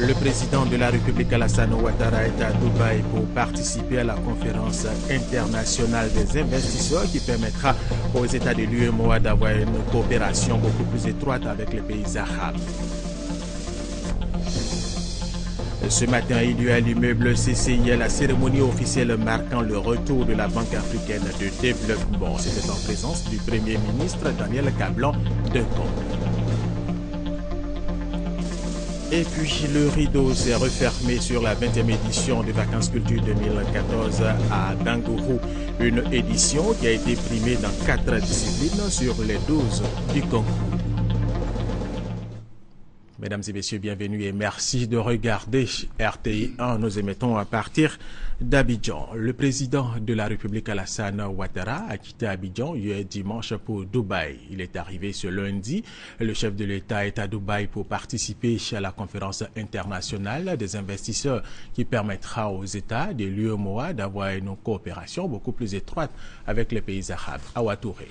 Le président de la République Alassane Ouattara est à Dubaï pour participer à la conférence internationale des investisseurs qui permettra aux États de l'UEMOA d'avoir une coopération beaucoup plus étroite avec les pays arabes. Ce matin, il y a eu à l'immeuble CCI la cérémonie officielle marquant le retour de la Banque africaine de développement. C'était en présence du Premier ministre Daniel Kablan-Denkong. Et puis le rideau s'est refermé sur la 20e édition des Vacances Culture 2014 à Dangourou. Une édition qui a été primée dans 4 disciplines sur les 12 du concours. Mesdames et messieurs, bienvenue et merci de regarder RTI 1. Nous émettons à partir d'Abidjan. Le président de la République Alassane Ouattara a quitté Abidjan hier dimanche pour Dubaï. Il est arrivé ce lundi. Le chef de l'État est à Dubaï pour participer à la conférence internationale des investisseurs qui permettra aux États de l'UEMOA d'avoir une coopération beaucoup plus étroite avec les pays arabes. Awa Touré.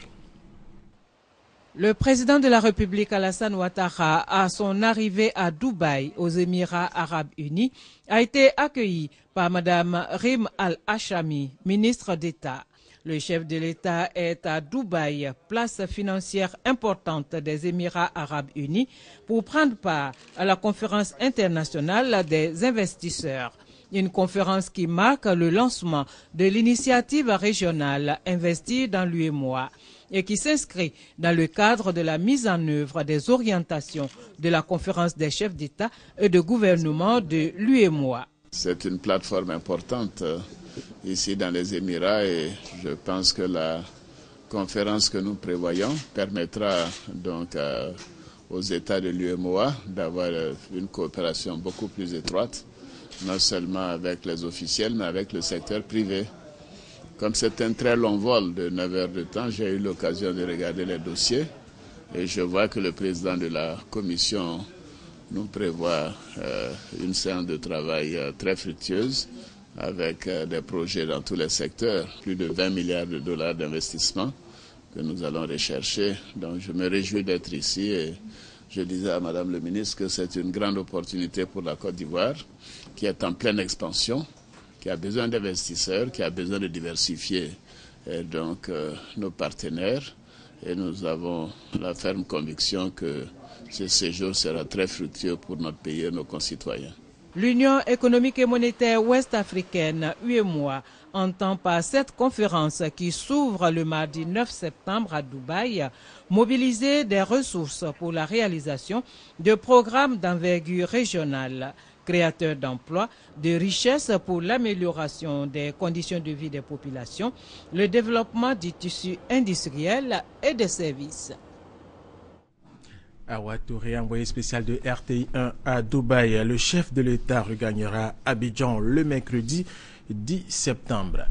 Le président de la République Alassane Ouattara, à son arrivée à Dubaï, aux Émirats arabes unis, a été accueilli par Mme Rim Al-Hachami, ministre d'État. Le chef de l'État est à Dubaï, place financière importante des Émirats arabes unis, pour prendre part à la conférence internationale des investisseurs. Une conférence qui marque le lancement de l'initiative régionale investie dans l'UEMOA et qui s'inscrit dans le cadre de la mise en œuvre des orientations de la conférence des chefs d'État et de gouvernement de l'UEMOA. C'est une plateforme importante ici dans les Émirats et je pense que la conférence que nous prévoyons permettra donc aux États de l'UEMOA d'avoir une coopération beaucoup plus étroite, non seulement avec les officiels mais avec le secteur privé. Comme c'est un très long vol de 9 heures de temps, j'ai eu l'occasion de regarder les dossiers et je vois que le président de la commission nous prévoit une séance de travail très fructueuse avec des projets dans tous les secteurs, plus de 20 milliards de dollars d'investissement que nous allons rechercher. Donc je me réjouis d'être ici et je disais à Madame le ministre que c'est une grande opportunité pour la Côte d'Ivoire qui est en pleine expansion, qui a besoin d'investisseurs, qui a besoin de diversifier nos partenaires. Et nous avons la ferme conviction que ce séjour sera très fructueux pour notre pays et nos concitoyens. L'Union économique et monétaire ouest-africaine, UEMOA, entend par cette conférence qui s'ouvre le mardi 9 septembre à Dubaï, mobiliser des ressources pour la réalisation de programmes d'envergure régionale, créateurs d'emplois, de richesses pour l'amélioration des conditions de vie des populations, le développement du tissu industriel et des services. Awa Touré, envoyé spécial de RTI 1 à Dubaï. Le chef de l'État regagnera Abidjan le mercredi 10 septembre.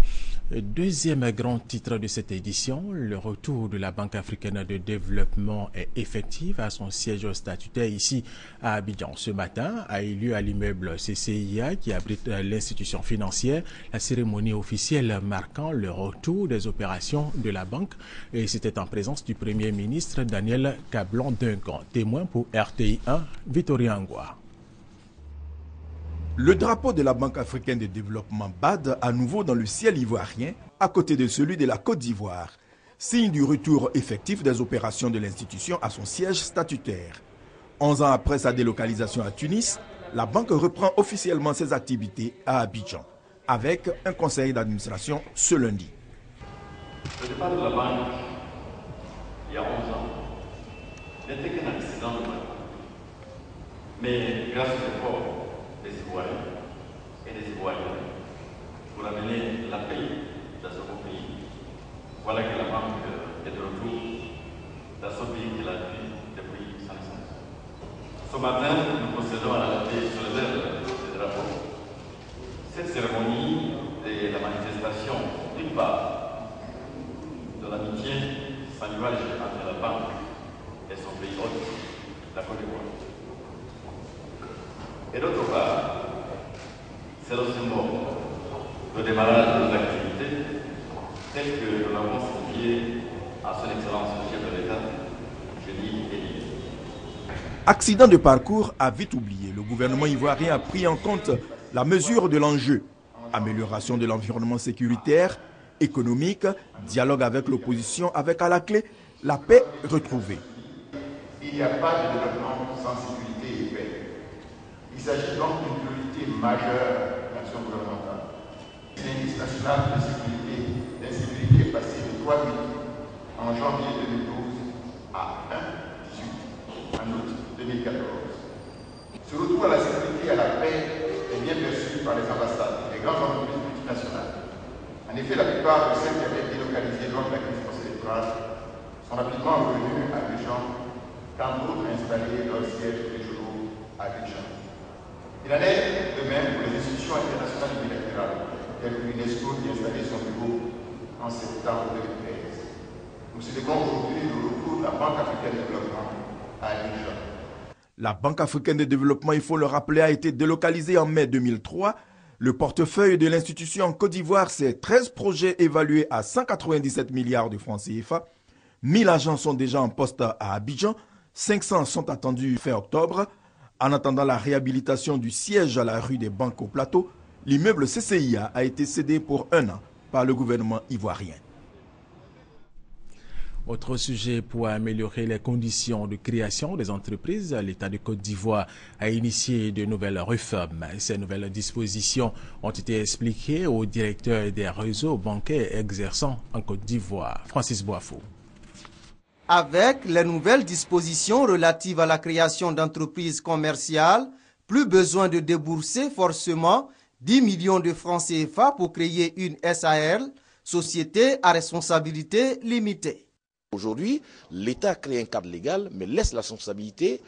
Deuxième grand titre de cette édition, le retour de la Banque africaine de développement est effectif à son siège statutaire ici à Abidjan. Ce matin a eu lieu à l'immeuble CCIA qui abrite l'institution financière la cérémonie officielle marquant le retour des opérations de la banque et c'était en présence du Premier ministre Daniel Kablan-Denkong. Témoin pour RTI 1, Victoria Ngwa. Le drapeau de la Banque africaine de développement BAD à nouveau dans le ciel ivoirien, à côté de celui de la Côte d'Ivoire, signe du retour effectif des opérations de l'institution à son siège statutaire. 11 ans après sa délocalisation à Tunis, la banque reprend officiellement ses activités à Abidjan, avec un conseil d'administration ce lundi. Le départ de la banque, il y a 11 ans, n'était qu'un accident de mal. Mais grâce aux efforts des Ivoiriens et des Ivoiriens pour amener la paix dans ce beau pays. Voilà que la banque est de retour dans ce pays qu'elle a vu depuis sa naissance. Ce matin, nous procédons à la levée sur les ailes des drapeaux. Cette cérémonie est la manifestation, d'une part, de l'amitié sans nuage entre la banque et son pays hôte, la Côte d'Ivoire. Et d'autre part, c'est le symbole de démarrage de nos activités telles que nous l'avons signifié à son Excellence le chef de l'État, jeudi et hier. Accident de parcours à vite oublié. Le gouvernement ivoirien a pris en compte la mesure de l'enjeu. Amélioration de l'environnement sécuritaire, économique, dialogue avec l'opposition avec à la clé la paix retrouvée. Il n'y a pas de développement sans sécurité et paix. Il s'agit donc d'une priorité majeure de l'action gouvernementale. L'indice national de sécurité est passé de 3,8 en janvier 2012 à 1,18 en août 2014. Ce retour à la sécurité et à la paix est bien perçu par les ambassades et les grandes entreprises multinationales. En effet, la plupart de celles qui avaient délocalisé lors de la crise post-électorale sont rapidement revenues à Abidjan, quand d'autres installé leurs sièges régionaux à Abidjan. Il en est de même pour les institutions internationales bilatérales, telles que l'UNESCO qui a installé son bureau en septembre 2013. Nous célébrons aujourd'hui le retour de la Banque africaine de développement à Abidjan. La Banque africaine de développement, il faut le rappeler, a été délocalisée en mai 2003. Le portefeuille de l'institution en Côte d'Ivoire, c'est 13 projets évalués à 197 milliards de francs CFA. 1000 agents sont déjà en poste à Abidjan. 500 sont attendus fin octobre. En attendant la réhabilitation du siège à la rue des Banques au Plateau, l'immeuble CCIA a été cédé pour 1 an par le gouvernement ivoirien. Autre sujet, pour améliorer les conditions de création des entreprises, l'État de Côte d'Ivoire a initié de nouvelles réformes. Ces nouvelles dispositions ont été expliquées au directeur des réseaux bancaires exerçant en Côte d'Ivoire, Francis Boafo. Avec les nouvelles dispositions relatives à la création d'entreprises commerciales, plus besoin de débourser forcément 10 millions de francs CFA pour créer une SARL, Société à responsabilité limitée. Aujourd'hui, l'État crée un cadre légal, mais laisse la responsabilité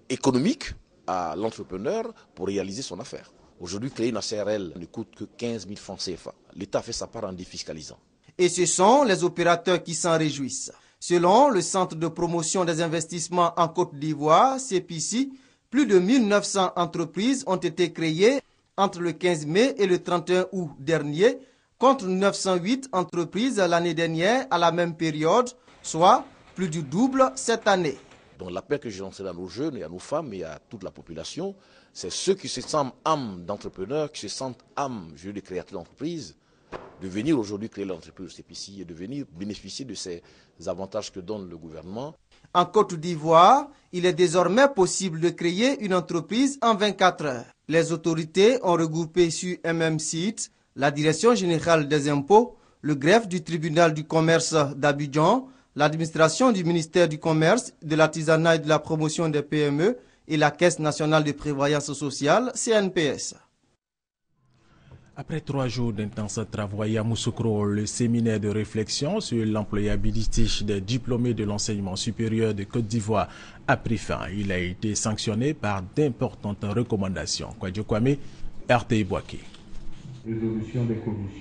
économique à l'entrepreneur pour réaliser son affaire. Aujourd'hui, créer une SARL ne coûte que 15 000 francs CFA. L'État fait sa part en défiscalisant. Et ce sont les opérateurs qui s'en réjouissent. Selon le Centre de promotion des investissements en Côte d'Ivoire, CEPICI, plus de 1900 entreprises ont été créées entre le 15 mai et le 31 août dernier, contre 908 entreprises l'année dernière à la même période, soit plus du double cette année. Donc l'appel que j'ai lancé à nos jeunes et à nos femmes et à toute la population, c'est ceux qui se sentent âme d'entrepreneurs, qui se sentent âme de créateurs d'entreprise, de venir aujourd'hui créer l'entreprise CEPICI et de venir bénéficier de ces avantages que donne le gouvernement. En Côte d'Ivoire, il est désormais possible de créer une entreprise en 24 heures. Les autorités ont regroupé sur un même site la Direction générale des impôts, le greffe du tribunal du commerce d'Abidjan, l'administration du ministère du commerce, de l'artisanat et de la promotion des PME et la Caisse nationale de prévoyance sociale, CNPS. Après 3 jours d'intenses travaux à Yamoussoukro, le séminaire de réflexion sur l'employabilité des diplômés de l'enseignement supérieur de Côte d'Ivoire a pris fin. Il a été sanctionné par d'importantes recommandations. Kwadjo Kwame, RTI Boaké.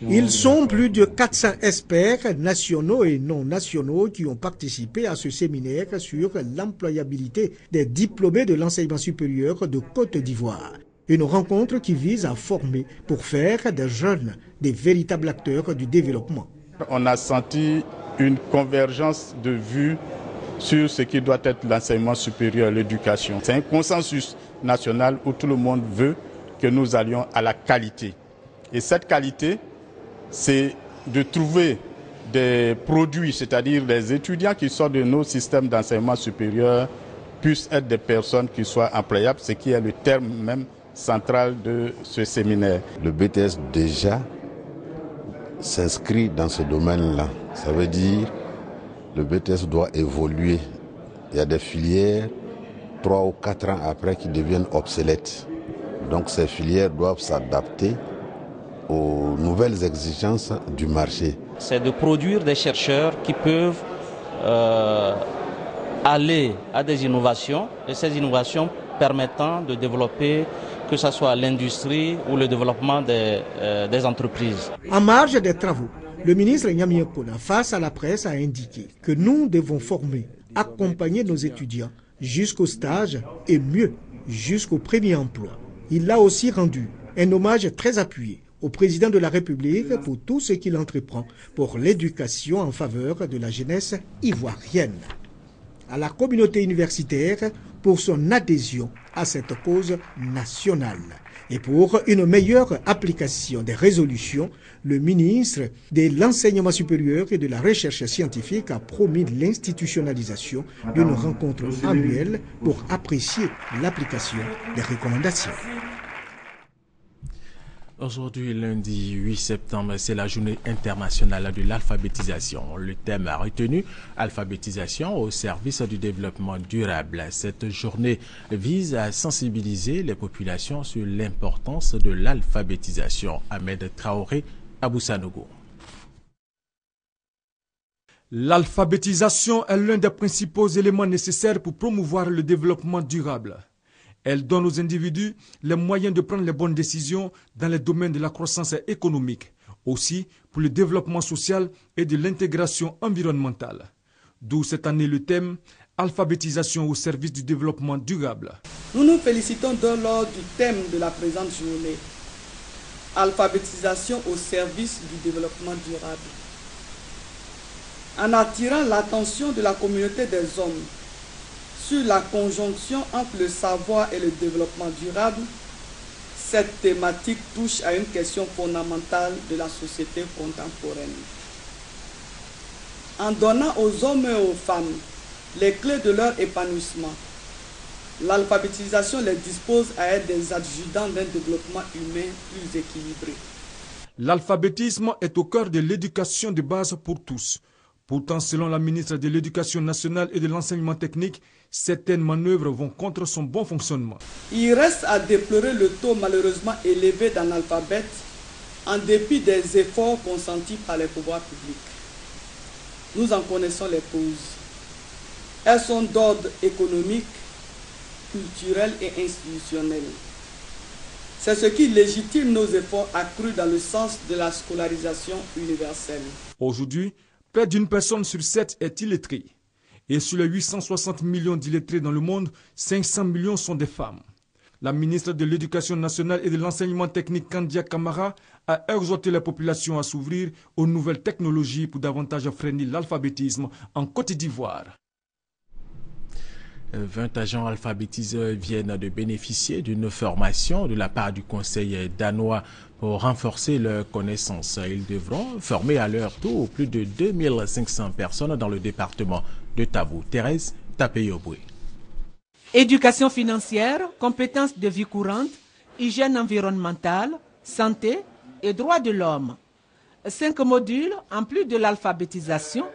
Ils sont plus de 400 experts nationaux et non nationaux qui ont participé à ce séminaire sur l'employabilité des diplômés de l'enseignement supérieur de Côte d'Ivoire. Une rencontre qui vise à former pour faire des jeunes des véritables acteurs du développement. On a senti une convergence de vues sur ce qui doit être l'enseignement supérieur, l'éducation. C'est un consensus national où tout le monde veut que nous allions à la qualité. Et cette qualité, c'est de trouver des produits, c'est-à-dire des étudiants qui sortent de nos systèmes d'enseignement supérieur puissent être des personnes qui soient employables, ce qui est le terme même central de ce séminaire. Le BTS déjà s'inscrit dans ce domaine-là. Ça veut dire que le BTS doit évoluer. Il y a des filières 3 ou 4 ans après qui deviennent obsolètes. Donc ces filières doivent s'adapter aux nouvelles exigences du marché. C'est de produire des chercheurs qui peuvent aller à des innovations et ces innovations permettant de développer que ce soit l'industrie ou le développement des entreprises. En marge des travaux, le ministre Nyamie Kona, face à la presse, a indiqué que nous devons former, accompagner nos étudiants jusqu'au stage et mieux, jusqu'au premier emploi. Il a aussi rendu un hommage très appuyé au président de la République pour tout ce qu'il entreprend pour l'éducation en faveur de la jeunesse ivoirienne. à la communauté universitaire pour son adhésion à cette cause nationale. Et pour une meilleure application des résolutions, le ministre de l'Enseignement supérieur et de la Recherche scientifique a promis l'institutionnalisation d'une rencontre annuelle pour apprécier l'application des recommandations. Aujourd'hui, lundi 8 septembre, c'est la journée internationale de l'alphabétisation. Le thème a retenu « Alphabétisation au service du développement durable ». Cette journée vise à sensibiliser les populations sur l'importance de l'alphabétisation. Ahmed Traoré, Abou Sanogo. L'alphabétisation est l'un des principaux éléments nécessaires pour promouvoir le développement durable. Elle donne aux individus les moyens de prendre les bonnes décisions dans les domaines de la croissance économique, aussi pour le développement social et de l'intégration environnementale. D'où cette année le thème « Alphabétisation au service du développement durable ». Nous nous félicitons de lors du thème de la présente journée « Alphabétisation au service du développement durable ». En attirant l'attention de la communauté des hommes sur la conjonction entre le savoir et le développement durable, cette thématique touche à une question fondamentale de la société contemporaine. En donnant aux hommes et aux femmes les clés de leur épanouissement, l'alphabétisation les dispose à être des adjudants d'un développement humain plus équilibré. L'alphabétisme est au cœur de l'éducation de base pour tous. Pourtant, selon la ministre de l'Éducation nationale et de l'enseignement technique, certaines manœuvres vont contre son bon fonctionnement. Il reste à déplorer le taux malheureusement élevé d'analphabètes en dépit des efforts consentis par les pouvoirs publics. Nous en connaissons les causes. Elles sont d'ordre économique, culturel et institutionnel. C'est ce qui légitime nos efforts accrus dans le sens de la scolarisation universelle. Aujourd'hui, près d'une personne sur 7 est illettrée. Et sur les 860 millions d'illettrés dans le monde, 500 millions sont des femmes. La ministre de l'Éducation nationale et de l'enseignement technique, Kandia Kamara, a exhorté la population à s'ouvrir aux nouvelles technologies pour davantage freiner l'alphabétisme en Côte d'Ivoire. 20 agents alphabétiseurs viennent de bénéficier d'une formation de la part du Conseil danois pour renforcer leurs connaissances. Ils devront former à leur tour plus de 2500 personnes dans le département de Tabou. Thérèse Tapeyoboué. Éducation financière, compétences de vie courante, hygiène environnementale, santé et droits de l'homme. 5 modules, en plus de l'alphabétisation,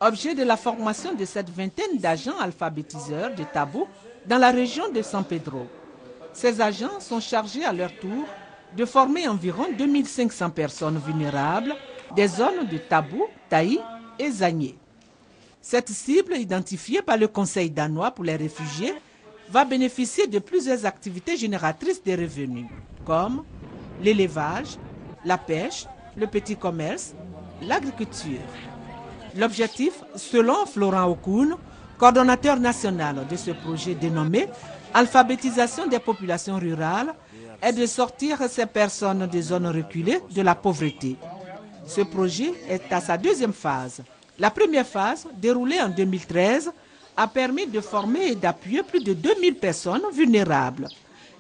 objet de la formation de cette vingtaine d'agents alphabétiseurs de Tabou dans la région de San Pedro. Ces agents sont chargés à leur tour de former environ 2500 personnes vulnérables des zones de Tabou, Taï et Zagné. Cette cible, identifiée par le Conseil danois pour les réfugiés, va bénéficier de plusieurs activités génératrices de revenus, comme l'élevage, la pêche, le petit commerce, l'agriculture. L'objectif, selon Florent Okun, coordonnateur national de ce projet dénommé « Alphabétisation des populations rurales », est de sortir ces personnes des zones reculées de la pauvreté. Ce projet est à sa deuxième phase. La première phase, déroulée en 2013, a permis de former et d'appuyer plus de 2000 personnes vulnérables.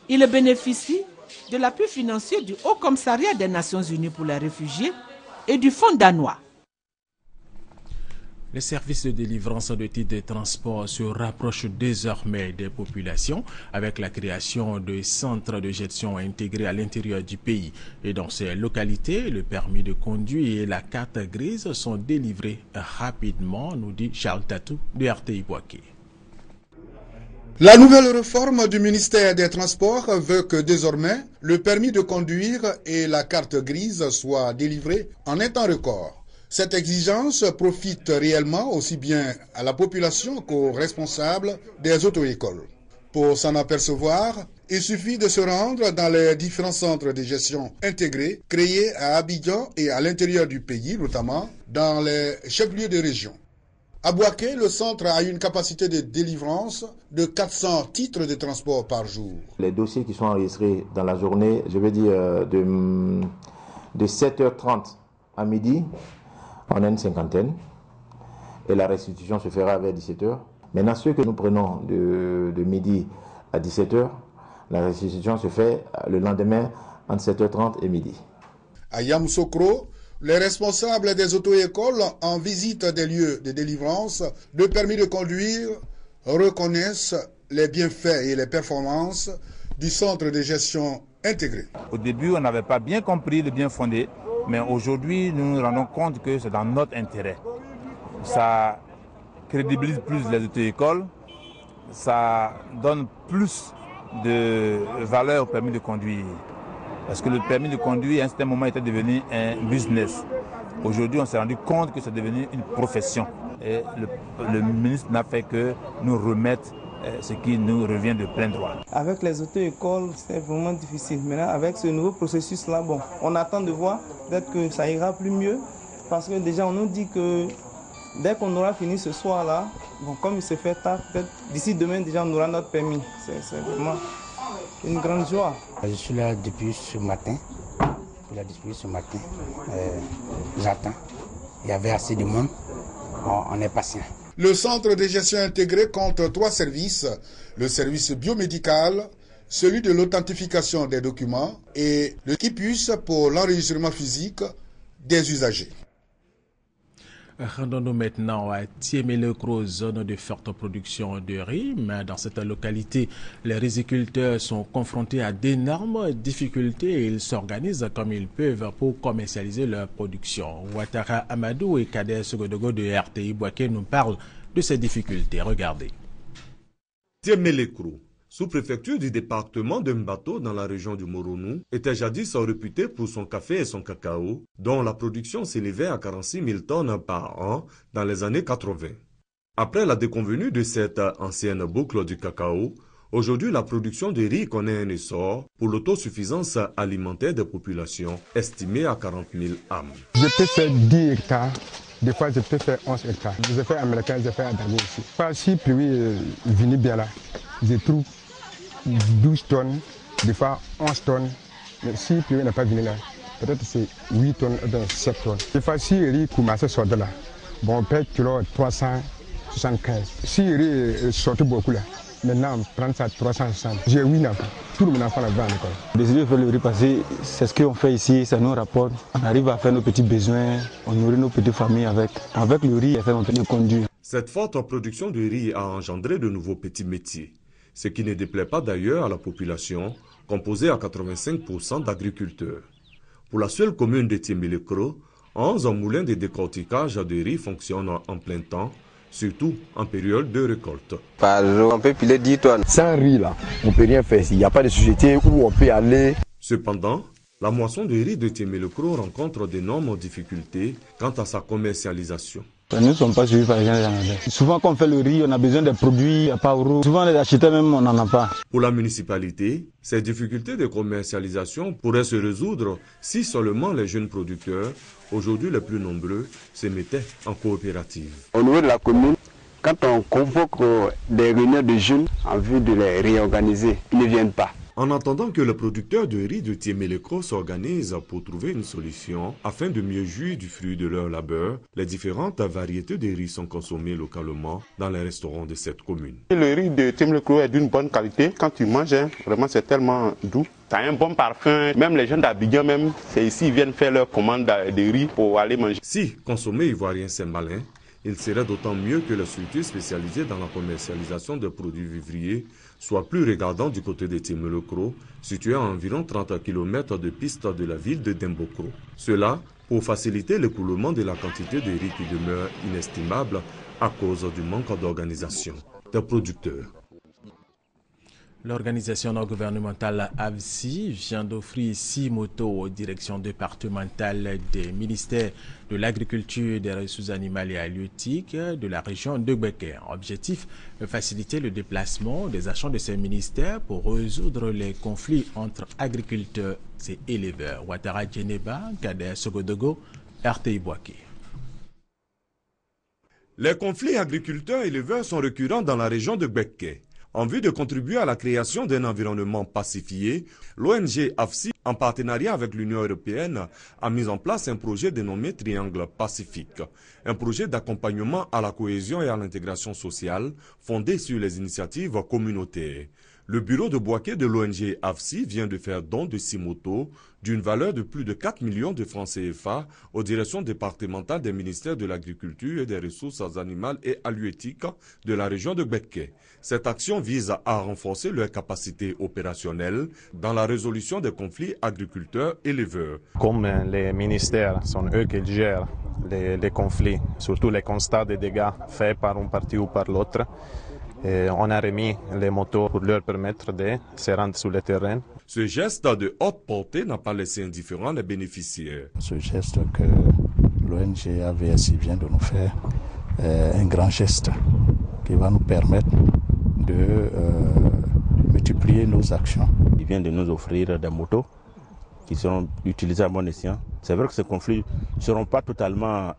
Il bénéficie de l'appui financier du Haut Commissariat des Nations Unies pour les réfugiés et du Fonds danois. Les services de délivrance de titres de transport se rapprochent désormais des populations avec la création de centres de gestion intégrés à l'intérieur du pays. Et dans ces localités, le permis de conduire et la carte grise sont délivrés rapidement, nous dit Charles Tatou de RTI Boaké. La nouvelle réforme du ministère des Transports veut que désormais, le permis de conduire et la carte grise soient délivrés en un temps record. Cette exigence profite réellement aussi bien à la population qu'aux responsables des auto-écoles. Pour s'en apercevoir, il suffit de se rendre dans les différents centres de gestion intégrés créés à Abidjan et à l'intérieur du pays, notamment dans les chefs-lieux de région. À Boaké, le centre a une capacité de délivrance de 400 titres de transport par jour. Les dossiers qui sont enregistrés dans la journée, je vais dire de 7h30 à midi, on a une cinquantaine et la restitution se fera vers 17h. Maintenant, ceux que nous prenons de midi à 17h, la restitution se fait le lendemain entre 7h30 et midi. À Yamoussoukro, les responsables des auto-écoles en visite des lieux de délivrance de permis de conduire reconnaissent les bienfaits et les performances du centre de gestion intégré. Au début, on n'avait pas bien compris le bien fondé, mais aujourd'hui, nous nous rendons compte que c'est dans notre intérêt. Ça crédibilise plus les auto-écoles, ça donne plus de valeur au permis de conduire. Parce que le permis de conduire, à un certain moment, était devenu un business. Aujourd'hui, on s'est rendu compte que c'est devenu une profession. Et le ministre n'a fait que nous remettre ce qui nous revient de plein droit. Avec les auto-écoles, c'est vraiment difficile. Maintenant, avec ce nouveau processus-là, bon, on attend de voir, peut-être que ça ira plus mieux. Parce que déjà, on nous dit que dès qu'on aura fini ce soir-là, bon, comme il se fait tard, peut-être d'ici demain, déjà, on aura notre permis. C'est vraiment une grande joie. Je suis là depuis ce matin. J'attends. Il y avait assez de monde. On est patient. Le centre de gestion intégré compte 3 services. Le service biomédical, celui de l'authentification des documents et le KIPUS pour l'enregistrement physique des usagers. Rendons-nous maintenant à Tiémé-le-Cros, zone de forte production de riz. Mais dans cette localité, les riziculteurs sont confrontés à d'énormes difficultés et ils s'organisent comme ils peuvent pour commercialiser leur production. Ouattara Amadou et Kader Sogodogo de RTI Boaké nous parlent de ces difficultés. Regardez. Tiémé-le-Cros, sous-préfecture du département de Mbato dans la région du Moronou, était jadis réputée pour son café et son cacao, dont la production s'élevait à 46 000 tonnes par an dans les années 80. Après la déconvenue de cette ancienne boucle du cacao, aujourd'hui la production de riz connaît un essor pour l'autosuffisance alimentaire des populations estimée à 40 000 âmes. Je peux faire 10 hectares. Des fois, je peux faire 11 hectares. Je fais américain, je fais adamé ici. Si pluie vient bien là, je trouve 12 tonnes, des fois 11 tonnes. Mais si pluie n'a pas venu là, peut-être c'est 8 tonnes, 7 tonnes. Des fois, si le riz commence à sortir là, bon, on paie kilo 375. Si le riz sort beaucoup là, maintenant on prend ça à 360. J'ai 8 enfants. Tout le monde enfant là-bas à l'école. Décider de faire le riz parce que c'est ce qu'on fait ici, ça nous rapporte. On arrive à faire nos petits besoins, on nourrit nos petites familles avec. Avec le riz, on fait un peu de conduire. Cette forte production de riz a engendré de nouveaux petits métiers. Ce qui ne déplaît pas d'ailleurs à la population, composée à 85% d'agriculteurs. Pour la seule commune de Tiémé-le-Cros, 11 moulins de décortiquage de riz fonctionnent en plein temps, surtout en période de récolte. Par jour, on peut piler 10 tonnes. Sans riz, là, on ne peut rien faire. Il n'y a pas de société où on peut aller. Cependant, la moisson de riz de Tiémé-le-Cros rencontre d'énormes difficultés quant à sa commercialisation. Nous ne sommes pas suivis par les gens. Souvent, quand on fait le riz, on a besoin des produits à part euro. Souvent, les acheteurs même, on n'en a pas. Pour la municipalité, ces difficultés de commercialisation pourraient se résoudre si seulement les jeunes producteurs, aujourd'hui les plus nombreux, se mettaient en coopérative. Au niveau de la commune, quand on convoque des réunions de jeunes en vue de les réorganiser, ils ne viennent pas. En attendant que le producteur de riz de Tiémé-le-Cros s'organise pour trouver une solution afin de mieux jouir du fruit de leur labeur, les différentes variétés de riz sont consommées localement dans les restaurants de cette commune. Le riz de Tiémé-le-Cros est d'une bonne qualité. Quand tu manges, vraiment c'est tellement doux. Ça a un bon parfum. Même les gens d'Abidjan, même, c'est ici, ils viennent faire leur commande de riz pour aller manger. Si consommer ivoirien c'est malin, il serait d'autant mieux que les structures spécialisées dans la commercialisation de produits vivriers soient plus regardantes du côté de Tiémé-le-Cros, situé à environ 30 km de piste de la ville de Dembokro. Cela pour faciliter l'écoulement de la quantité de riz qui demeure inestimable à cause du manque d'organisation des producteurs. L'organisation non gouvernementale AVSI vient d'offrir 6 motos aux directions départementales des ministères de l'Agriculture, des Ressources animales et halieutiques de la région de Becker. Objectif, faciliter le déplacement des agents de ces ministères pour résoudre les conflits entre agriculteurs et éleveurs. Ouattara Djeneba, Kader Sogodogo, RTI Boaké. Les conflits agriculteurs-éleveurs sont récurrents dans la région de Becker. En vue de contribuer à la création d'un environnement pacifié, l'ONG AFSI, en partenariat avec l'Union européenne, a mis en place un projet dénommé Triangle Pacifique, un projet d'accompagnement à la cohésion et à l'intégration sociale fondé sur les initiatives communautaires. Le bureau de Bouaké de l'ONG AFSI vient de faire don de 6 motos d'une valeur de plus de 4 millions de francs CFA aux directions départementales des ministères de l'Agriculture et des Ressources animales et halieutiques de la région de Béké. Cette action vise à renforcer leurs capacités opérationnelles dans la résolution des conflits agriculteurs-éleveurs. Comme les ministères sont eux qui gèrent les conflits, surtout les constats des dégâts faits par une partie ou par l'autre, on a remis les motos pour leur permettre de se rendre sur le terrain. Ce geste de haute portée n'a pas laissé indifférent les bénéficiaires. Ce geste que l'ONG AVSI vient de nous faire est un grand geste qui va nous permettre de multiplier nos actions. Il vient de nous offrir des motos qui seront utilisées à bon escient. C'est vrai que ces conflits ne seront pas totalement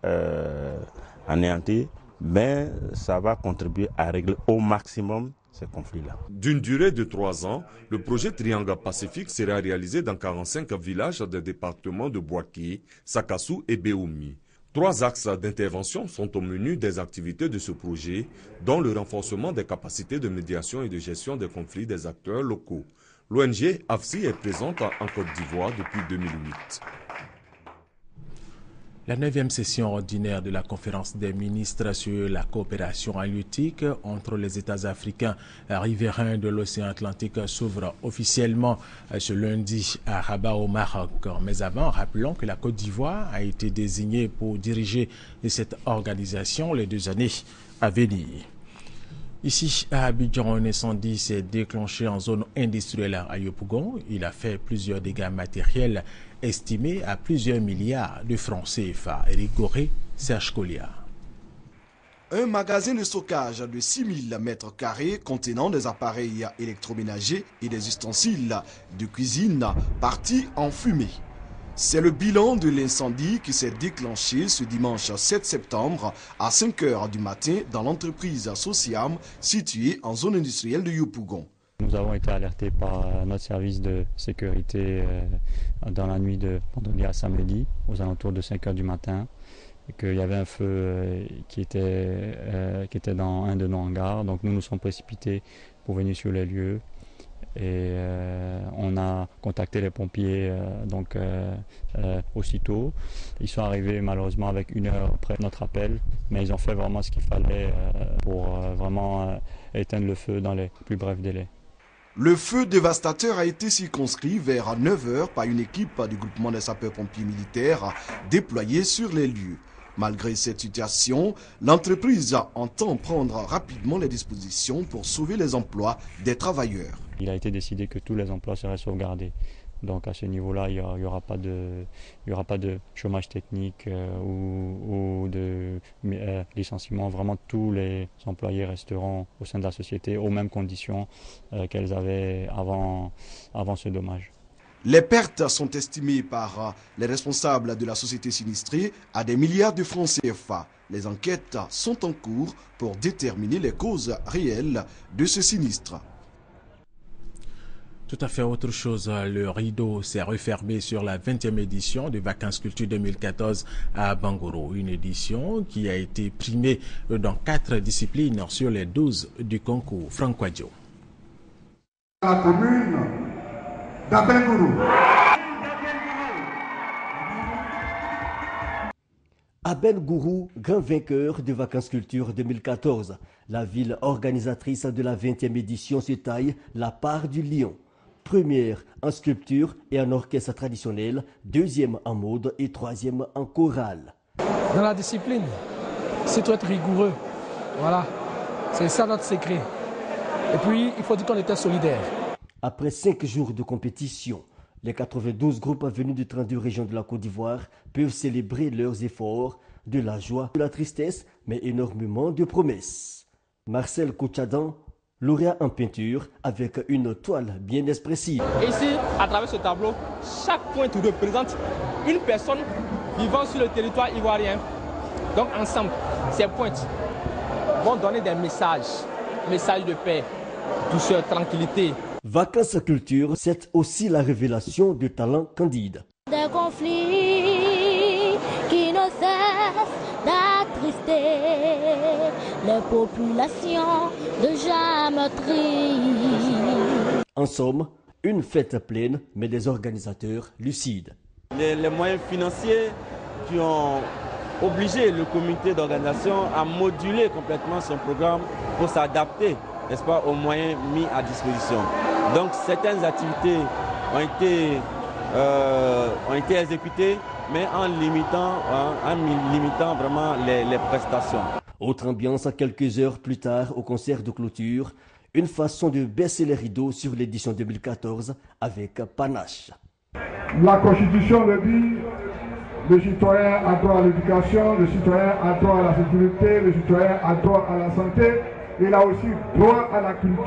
anéantis, mais ça va contribuer à régler au maximum ces conflits-là. D'une durée de 3 ans, le projet Triangle Pacifique sera réalisé dans 45 villages des départements de Bouaké, Sakassou et Béoumi. 3 axes d'intervention sont au menu des activités de ce projet, dont le renforcement des capacités de médiation et de gestion des conflits des acteurs locaux. L'ONG AFSI est présente en Côte d'Ivoire depuis 2008. La 9e session ordinaire de la conférence des ministres sur la coopération halieutique entre les États africains riverains de l'océan Atlantique s'ouvre officiellement ce lundi à Rabat au Maroc. Mais avant, rappelons que la Côte d'Ivoire a été désignée pour diriger cette organisation les 2 années à venir. Ici, à Abidjan, un incendie s'est déclenché en zone industrielle à Yopougon. Il a fait plusieurs dégâts matériels estimés à plusieurs milliards de francs CFA. Éric Goré, Serge Colliard. Un magasin de stockage de 6000 mètres carrés contenant des appareils électroménagers et des ustensiles de cuisine partis en fumée. C'est le bilan de l'incendie qui s'est déclenché ce dimanche 7 septembre à 5 h du matin dans l'entreprise Sociam située en zone industrielle de Yopougon. Nous avons été alertés par notre service de sécurité dans la nuit de vendredi à samedi aux alentours de 5 h du matin et qu'il y avait un feu qui était dans un de nos hangars. Donc nous nous sommes précipités pour venir sur les lieux. Et on a contacté les pompiers aussitôt. Ils sont arrivés malheureusement avec 1 heure après notre appel, mais ils ont fait vraiment ce qu'il fallait pour vraiment éteindre le feu dans les plus brefs délais. Le feu dévastateur a été circonscrit vers 9 h par une équipe du groupement des sapeurs-pompiers militaires déployée sur les lieux. Malgré cette situation, l'entreprise entend prendre rapidement les dispositions pour sauver les emplois des travailleurs. Il a été décidé que tous les emplois seraient sauvegardés. Donc à ce niveau-là, il n'y aura pas de chômage technique ou de licenciement. Vraiment, tous les employés resteront au sein de la société aux mêmes conditions qu'elles avaient avant ce dommage. Les pertes sont estimées par les responsables de la société sinistrée à des milliards de francs CFA. Les enquêtes sont en cours pour déterminer les causes réelles de ce sinistre. Tout à fait autre chose, le rideau s'est refermé sur la 20e édition de Vacances Culture 2014 à Bangouro. Une édition qui a été primée dans 4 disciplines sur les 12 du concours. Franck Quadjo. La commune d'Abengourou. Abengourou, grand vainqueur de Vacances Culture 2014. La ville organisatrice de la 20e édition se taille la part du lion. Première en sculpture et en orchestre traditionnel, 2e en mode et 3e en chorale. Dans la discipline, c'est être rigoureux. Voilà, c'est ça notre secret. Et puis, il faut dire qu'on était solidaires. Après 5 jours de compétition, les 92 groupes venus de 32 régions de la Côte d'Ivoire peuvent célébrer leurs efforts, de la joie, de la tristesse, mais énormément de promesses. Marcel Kouchadan, lauréat en peinture avec une toile bien expressive. Ici, à travers ce tableau, chaque pointe représente une personne vivant sur le territoire ivoirien. Donc ensemble, ces pointes vont donner des messages de paix, douceur, tranquillité. Vacances culture, c'est aussi la révélation de talents candides. Des conflits qui ne cessent d'attrister les populations de Jamétrie. En somme, une fête pleine, mais des organisateurs lucides. Les moyens financiers qui ont obligé le comité d'organisation à moduler complètement son programme pour s'adapter, n'est-ce pas, aux moyens mis à disposition. Donc certaines activités ont été exécutées, mais en limitant vraiment les prestations. Autre ambiance, quelques heures plus tard au concert de clôture, une façon de baisser les rideaux sur l'édition 2014 avec panache. La Constitution le dit, le citoyen a droit à l'éducation, le citoyen a droit à la sécurité, le citoyen a droit à la santé, il a aussi droit à la culture.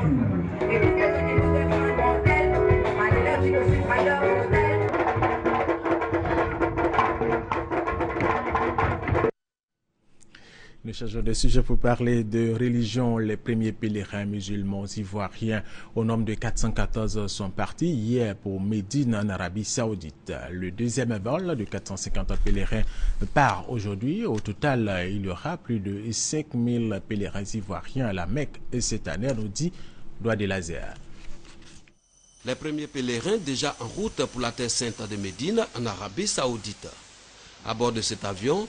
Nous changeons de sujet pour parler de religion. Les premiers pèlerins musulmans ivoiriens au nombre de 414 sont partis hier pour Médine en Arabie Saoudite. Le deuxième vol de 450 pèlerins part aujourd'hui. Au total, il y aura plus de 5000 pèlerins ivoiriens à la Mecque cette année, nous dit Doigt de Laser. Les premiers pèlerins déjà en route pour la terre sainte de Médine en Arabie Saoudite. À bord de cet avion,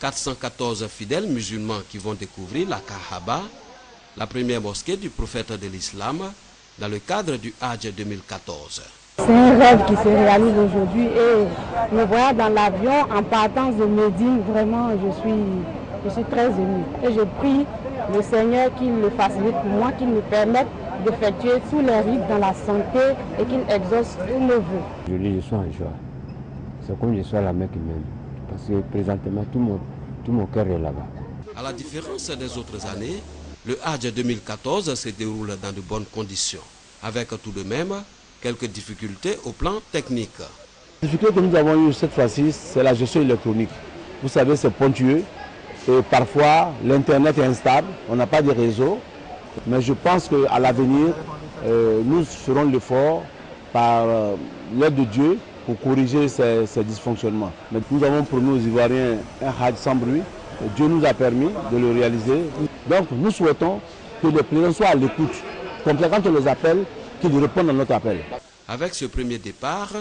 414 fidèles musulmans qui vont découvrir la Kaaba, la première mosquée du prophète de l'islam, dans le cadre du Hajj 2014. C'est un rêve qui se réalise aujourd'hui et me voyant dans l'avion en partance de Médine, vraiment je suis très émue. Et je prie le Seigneur qu'il le facilite pour moi, qu'il me permette d'effectuer tous les rites dans la santé et qu'il exauce tous nos vœux. Je suis en joie. C'est comme je suis à la Mecque même. Parce que présentement, tout mon cœur est là-bas. À la différence des autres années, le Hajj 2014 se déroule dans de bonnes conditions, avec tout de même quelques difficultés au plan technique. La difficulté que nous avons eue cette fois-ci, c'est la gestion électronique. Vous savez, c'est ponctueux et parfois l'Internet est instable, on n'a pas de réseau. Mais je pense qu'à l'avenir, nous ferons l'effort par l'aide de Dieu pour corriger ces dysfonctionnements. Mais nous avons promis aux Ivoiriens un Hajj sans bruit. Dieu nous a permis de le réaliser. Donc nous souhaitons que les pèlerins soient à l'écoute. Comme ça, quand on les appelle, qu'ils répondent à notre appel. Avec ce premier départ,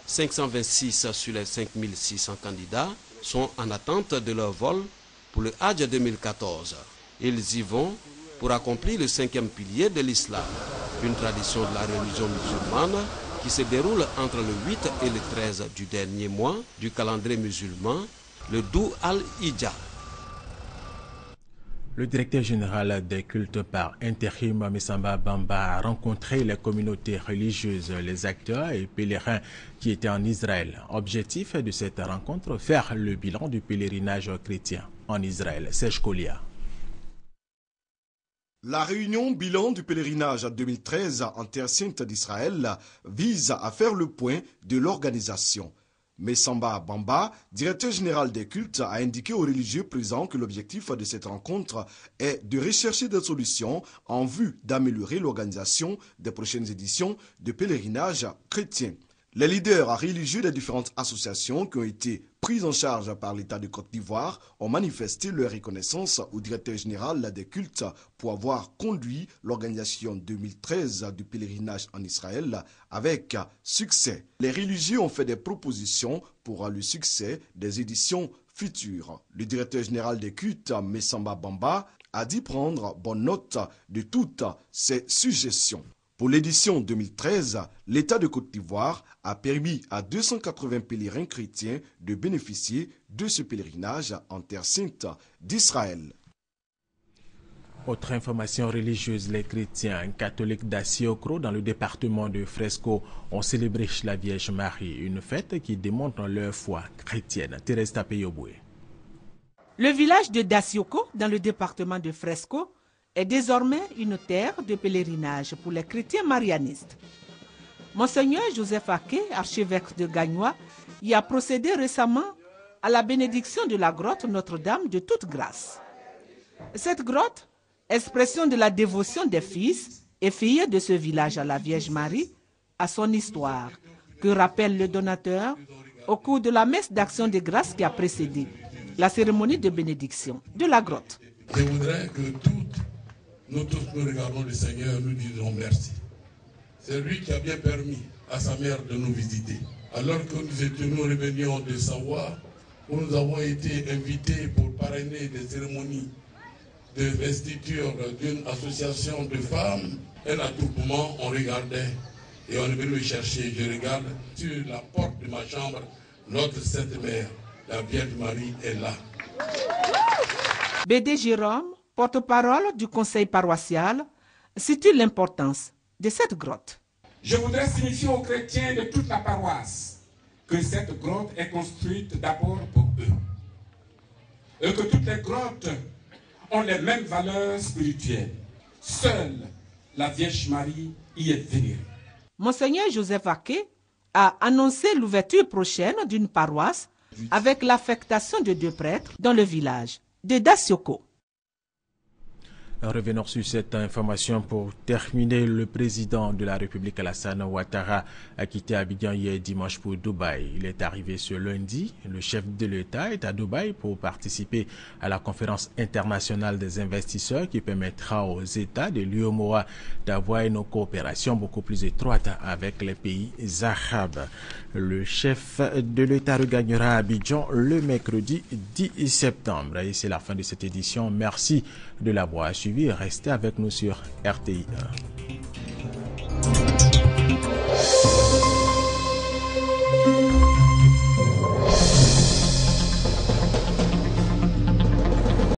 526 sur les 5600 candidats sont en attente de leur vol pour le Hajj 2014. Ils y vont pour accomplir le 5e pilier de l'islam, une tradition de la religion musulmane qui se déroule entre le 8 et le 13 du dernier mois du calendrier musulman, le Dhu al-Hijja. Le directeur général des cultes par intérim, Messamba Bamba, a rencontré les communautés religieuses, les acteurs et pèlerins qui étaient en Israël. Objectif de cette rencontre, faire le bilan du pèlerinage chrétien en Israël. Serge Kolia. La réunion bilan du pèlerinage 2013 en Terre Sainte d'Israël vise à faire le point de l'organisation. Messamba Bamba, directeur général des cultes, a indiqué aux religieux présents que l'objectif de cette rencontre est de rechercher des solutions en vue d'améliorer l'organisation des prochaines éditions de pèlerinage chrétien. Les leaders religieux des différentes associations qui ont été prises en charge par l'État de Côte d'Ivoire ont manifesté leur reconnaissance au directeur général des cultes pour avoir conduit l'organisation 2013 du pèlerinage en Israël avec succès. Les religieux ont fait des propositions pour le succès des éditions futures. Le directeur général des cultes, Messamba Bamba, a dit prendre bonne note de toutes ces suggestions. Pour l'édition 2013, l'État de Côte d'Ivoire a permis à 280 pèlerins chrétiens de bénéficier de ce pèlerinage en Terre Sainte d'Israël. Autre information religieuse, les chrétiens catholiques d'Asiokro dans le département de Fresco ont célébré la Vierge Marie, une fête qui démontre leur foi chrétienne. Thérèse Tapeyoboué. Le village de Dasioko dans le département de Fresco est désormais une terre de pèlerinage pour les chrétiens marianistes. Monseigneur Joseph Aké, archevêque de Gagnois, y a procédé récemment à la bénédiction de la grotte Notre-Dame de toute grâce. Cette grotte, expression de la dévotion des fils, et fille de ce village à la Vierge Marie, a son histoire, que rappelle le donateur au cours de la messe d'action de grâce qui a précédé la cérémonie de bénédiction de la grotte. Je voudrais que nous tous nous regardons le Seigneur, nous disons merci. C'est lui qui a bien permis à sa mère de nous visiter. Alors que nous revenions de Savoie, où nous avons été invités pour parrainer des cérémonies de vestiture d'une association de femmes, et à tout moment on regardait et on est venu me chercher. Je regarde sur la porte de ma chambre, notre Sainte Mère, la Vierge Marie est là. B.D. Jérôme, porte-parole du conseil paroissial, situe l'importance de cette grotte. Je voudrais signifier aux chrétiens de toute la paroisse que cette grotte est construite d'abord pour eux. Et que toutes les grottes ont les mêmes valeurs spirituelles. Seule la Vierge Marie y est vénérée. Monseigneur Joseph Aké a annoncé l'ouverture prochaine d'une paroisse avec l'affectation de 2 prêtres dans le village de Dacioko. Revenons sur cette information pour terminer. Le président de la République, Alassane Ouattara, a quitté Abidjan hier dimanche pour Dubaï. Il est arrivé ce lundi. Le chef de l'État est à Dubaï pour participer à la conférence internationale des investisseurs qui permettra aux États de l'UEMOA d'avoir une coopération beaucoup plus étroite avec les pays arabes. Le chef de l'État regagnera Abidjan le mercredi 10 septembre. Et c'est la fin de cette édition. Merci de l'avoir suivi. Restez avec nous sur RTI 1.